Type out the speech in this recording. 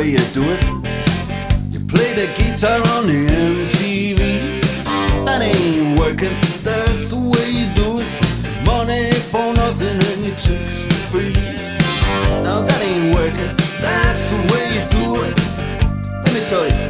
way you do it. You play the guitar on the MTV. That ain't working, that's the way you do it. Money for nothing and your chicks for free. Now that ain't working, that's the way you do it. Let me tell you,